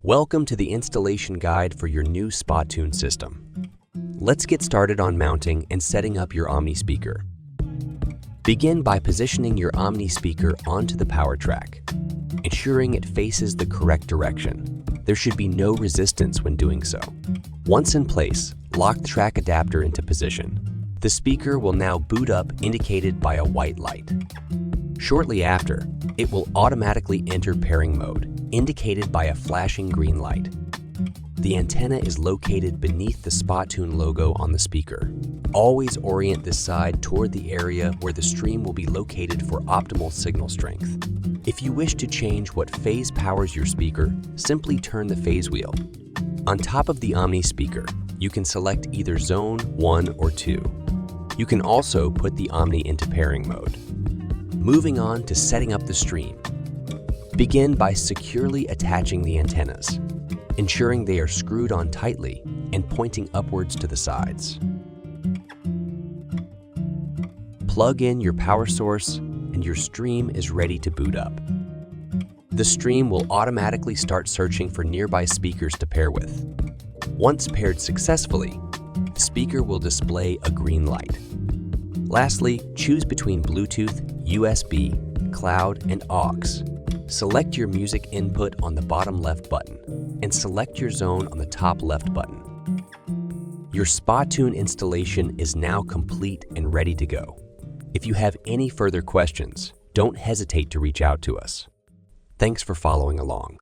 Welcome to the installation guide for your new Spottune system. Let's get started on mounting and setting up your Omni speaker. Begin by positioning your Omni speaker onto the power track, ensuring it faces the correct direction. There should be no resistance when doing so. Once in place, lock the track adapter into position. The speaker will now boot up, indicated by a white light. Shortly after, it will automatically enter pairing mode, indicated by a flashing green light. The antenna is located beneath the Spottune logo on the speaker. Always orient this side toward the area where the stream will be located for optimal signal strength. If you wish to change what phase powers your speaker, simply turn the phase wheel. On top of the Omni speaker, you can select either zone 1 or 2. You can also put the Omni into pairing mode. Moving on to setting up the stream. Begin by securely attaching the antennas, ensuring they are screwed on tightly and pointing upwards to the sides. Plug in your power source and your stream is ready to boot up. The stream will automatically start searching for nearby speakers to pair with. Once paired successfully, the speaker will display a green light. Lastly, choose between Bluetooth, USB, Cloud, and aux. Select your music input on the bottom left button and select your zone on the top left button. Your Spottune installation is now complete and ready to go. If you have any further questions, don't hesitate to reach out to us. Thanks for following along.